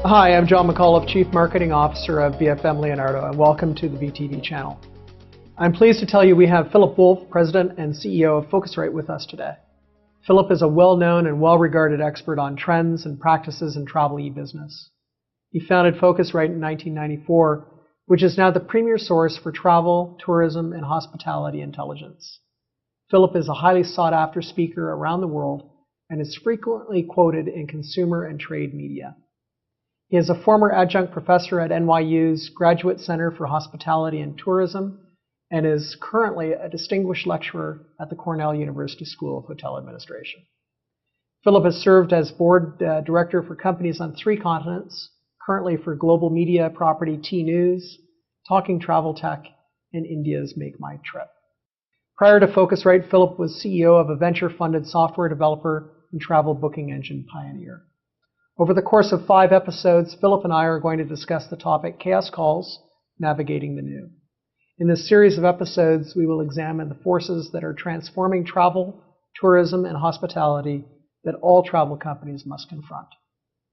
Hi, I'm John McAuliffe, Chief Marketing Officer of BFM Leonardo, and welcome to the VTV channel. I'm pleased to tell you we have Phillip Wolfe, President and CEO of PhoCusWright, with us today. Phillip is a well-known and well-regarded expert on trends and practices in travel e-business. He founded PhoCusWright in 1994, which is now the premier source for travel, tourism, and hospitality intelligence. Phillip is a highly sought-after speaker around the world and is frequently quoted in consumer and trade media. He is a former adjunct professor at NYU's Graduate Center for Hospitality and Tourism and is currently a distinguished lecturer at the Cornell University School of Hotel Administration. Phillip has served as board director for companies on 3 continents, currently for global media property T News, Talking Travel Tech, and India's Make My Trip. Prior to PhoCusWright, Phillip was CEO of a venture-funded software developer and travel booking engine Pioneer. Over the course of 5 episodes, Phillip and I are going to discuss the topic Chaos Calls, Navigating the New. In this series of episodes, we will examine the forces that are transforming travel, tourism, and hospitality that all travel companies must confront.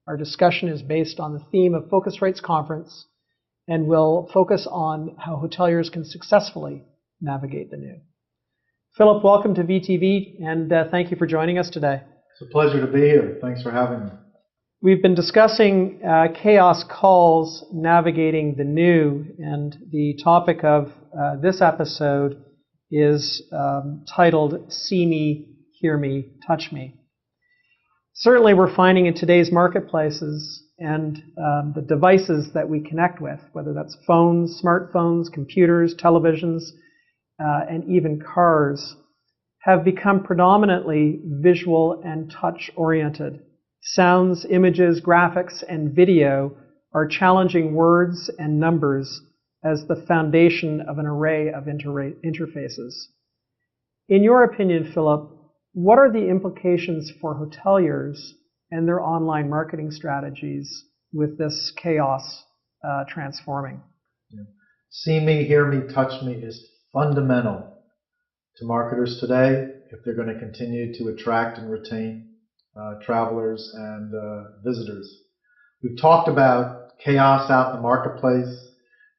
Our discussion is based on the theme of PhoCusWright's conference and will focus on how hoteliers can successfully navigate the new. Phillip, welcome to VTV, and thank you for joining us today. It's a pleasure to be here. Thanks for having me. We've been discussing Chaos Calls, Navigating the New, and the topic of this episode is titled See Me, Hear Me, Touch Me. Certainly we're finding in today's marketplaces and the devices that we connect with, whether that's phones, smartphones, computers, televisions, and even cars, have become predominantly visual and touch-oriented. Sounds, images, graphics, and video are challenging words and numbers as the foundation of an array of interfaces. In your opinion, Phillip, what are the implications for hoteliers and their online marketing strategies with this chaos transforming? Yeah. See me, hear me, touch me is fundamental to marketers today if they're going to continue to attract and retain travelers and visitors. We've talked about chaos out in the marketplace,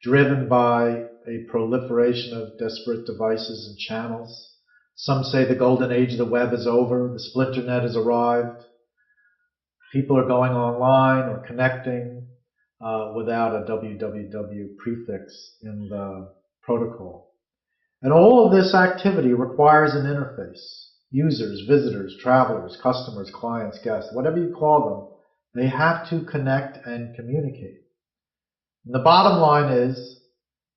driven by a proliferation of disparate devices and channels. Some say the golden age of the web is over, the splinter net has arrived. People are going online or connecting without a www prefix in the protocol. And all of this activity requires an interface. Users, visitors, travelers, customers, clients, guests, whatever you call them, they have to connect and communicate. And the bottom line is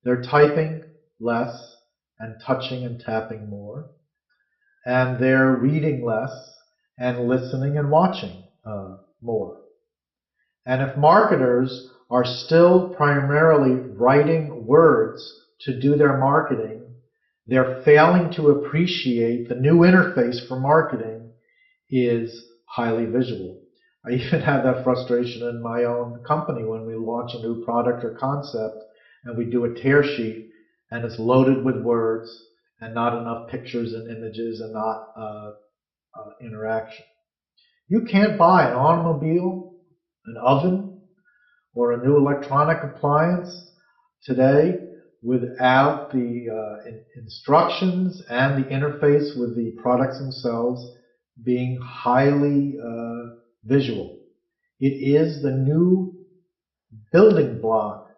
they're typing less and touching and tapping more, and they're reading less and listening and watching more. And if marketers are still primarily writing words to do their marketing, they're failing to appreciate the new interface for marketing is highly visual. I even have that frustration in my own company when we launch a new product or concept and we do a tear sheet and it's loaded with words and not enough pictures and images and not interaction. You can't buy an automobile, an oven, or a new electronic appliance today without the instructions and the interface with the products themselves being highly visual. It is the new building block.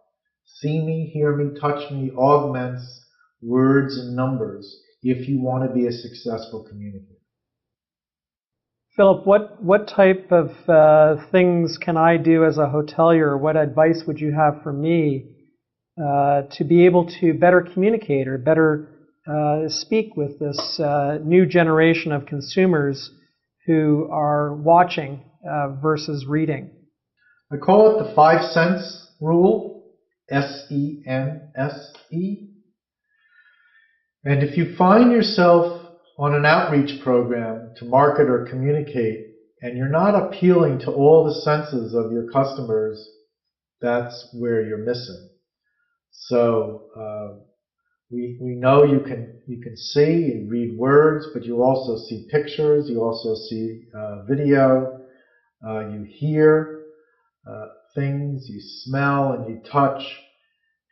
See me, hear me, touch me augments words and numbers if you want to be a successful communicator. Phillip, what type of things can I do as a hotelier? What advice would you have for me to be able to better communicate or better speak with this new generation of consumers who are watching versus reading? I call it the 5 sense rule, S-E-N-S-E. And if you find yourself on an outreach program to market or communicate and you're not appealing to all the senses of your customers, that's where you're missing. So we know you can see and read words, but you also see pictures, you also see video, you hear. things, you smell and you touch.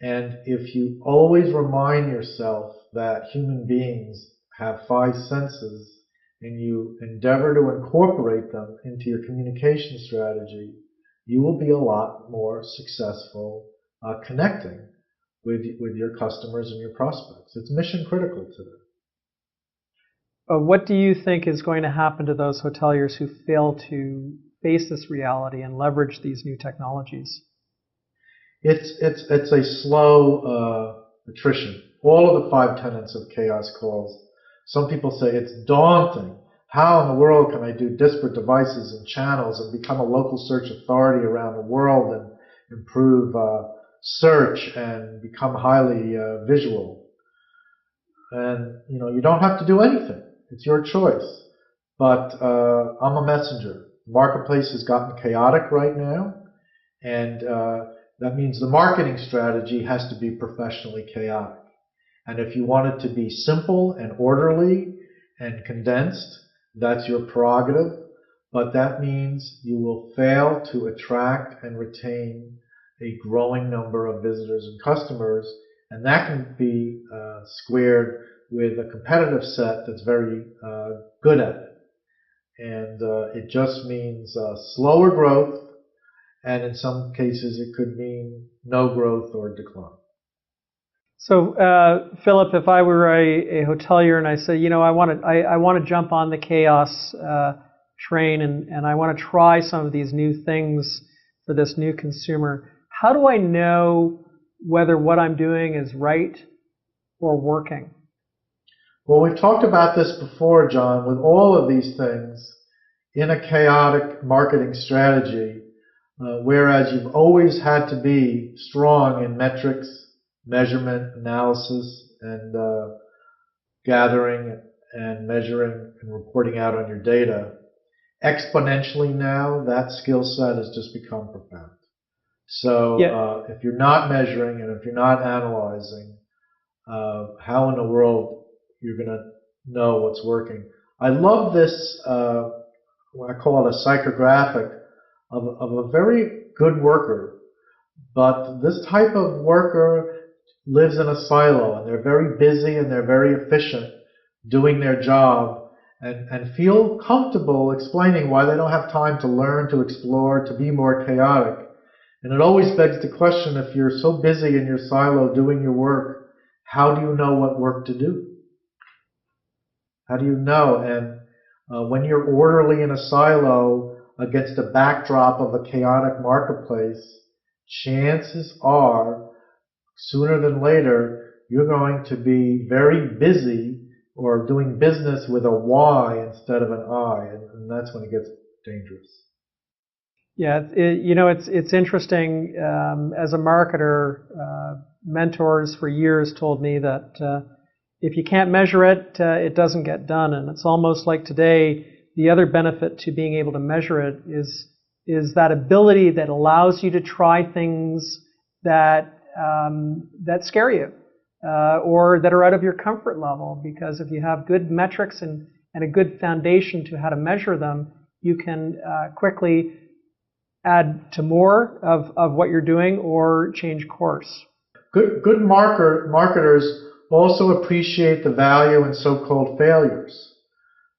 And if you always remind yourself that human beings have five senses and you endeavor to incorporate them into your communication strategy, you will be a lot more successful connecting with your customers and your prospects. It's mission critical today. What do you think is going to happen to those hoteliers who fail to face this reality and leverage these new technologies? It's a slow attrition. All of the five tenets of chaos calls. Some people say it's daunting. How in the world can I do disparate devices and channels and become a local search authority around the world and improve search and become highly visual? And you don't have to do anything. It's your choice. But I'm a messenger. The marketplace has gotten chaotic right now, and that means the marketing strategy has to be professionally chaotic. And if you want it to be simple and orderly and condensed, that's your prerogative. But that means you will fail to attract and retain a growing number of visitors and customers. And that can be squared with a competitive set that's very good at it. And it just means slower growth. And in some cases, it could mean no growth or decline. So, Philip, if I were a hotelier and I said, I want to jump on the chaos train and I want to try some of these new things for this new consumer, how do I know whether what I'm doing is right or working? Well, we've talked about this before, John. With all of these things in a chaotic marketing strategy, whereas you've always had to be strong in metrics, measurement, analysis, and gathering and measuring and reporting out on your data, exponentially now that skill set has just become profound. So if you're not measuring and if you're not analyzing, how in the world you're going to know what's working? I love this, what I call it a psychographic of a very good worker, but this type of worker lives in a silo and they're very busy and they're very efficient doing their job and feel comfortable explaining why they don't have time to learn, to explore, to be more chaotic. And it always begs the question, if you're so busy in your silo doing your work, how do you know what work to do? How do you know? And when you're orderly in a silo against a backdrop of a chaotic marketplace, chances are, sooner than later, you're going to be very busy or doing business with a Y instead of an I, and that's when it gets dangerous. Yeah, it's interesting. As a marketer, mentors for years told me that if you can't measure it, it doesn't get done. And it's almost like today, the other benefit to being able to measure it is that ability that allows you to try things that scare you or that are out of your comfort level. Because if you have good metrics and a good foundation to how to measure them, you can quickly add to more of what you're doing or change course. Good marketers also appreciate the value in so-called failures.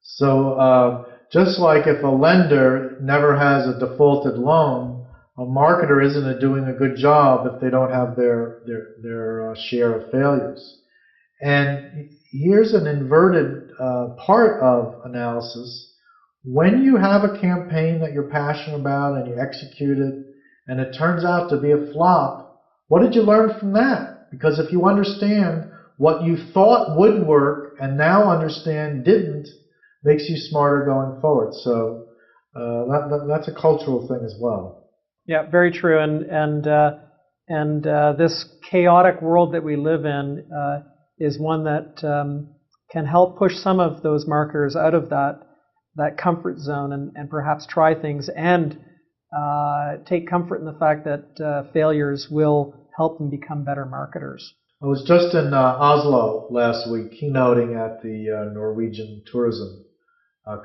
So just like if a lender never has a defaulted loan, a marketer isn't doing a good job if they don't have their share of failures. And here's an inverted part of analysis. When you have a campaign that you're passionate about and you execute it and it turns out to be a flop, what did you learn from that? Because if you understand what you thought would work and now understand didn't, makes you smarter going forward. So that's a cultural thing as well. Yeah, very true. And this chaotic world that we live in is one that can help push some of those marketers out of that comfort zone and perhaps try things and take comfort in the fact that failures will help them become better marketers. I was just in Oslo last week keynoting at the Norwegian tourism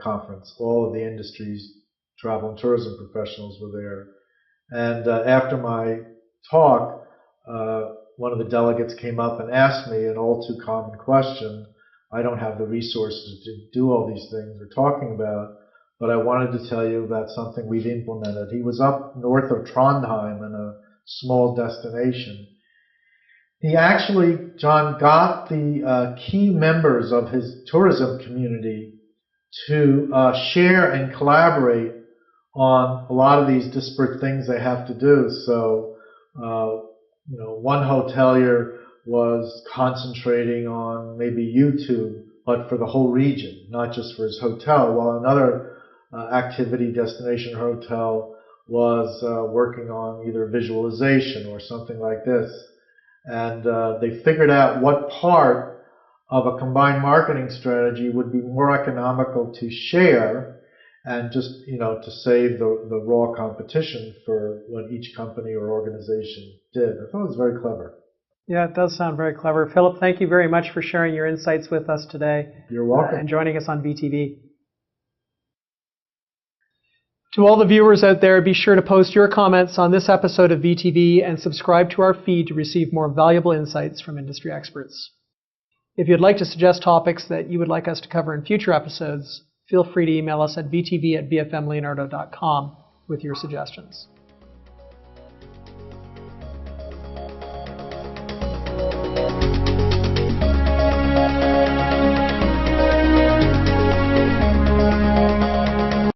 conference. All of the industry's travel and tourism professionals were there. And after my talk, one of the delegates came up and asked me an all too common question. I don't have the resources to do all these things we're talking about, but I wanted to tell you about something we've implemented. He was up north of Trondheim in a small destination. He actually, John, got the key members of his tourism community to share and collaborate on a lot of these disparate things they have to do. So, one hotelier was concentrating on maybe YouTube, but for the whole region, not just for his hotel, while another activity destination hotel was working on either visualization or something like this. And they figured out what part of a combined marketing strategy would be more economical to share and just, to save the raw competition for what each company or organization did. I thought it was very clever. Yeah, it does sound very clever. Philip, thank you very much for sharing your insights with us today. You're welcome. And joining us on VTV. To all the viewers out there, be sure to post your comments on this episode of VTV and subscribe to our feed to receive more valuable insights from industry experts. If you'd like to suggest topics that you would like us to cover in future episodes, feel free to email us at vtv@bfmleonardo.com with your suggestions.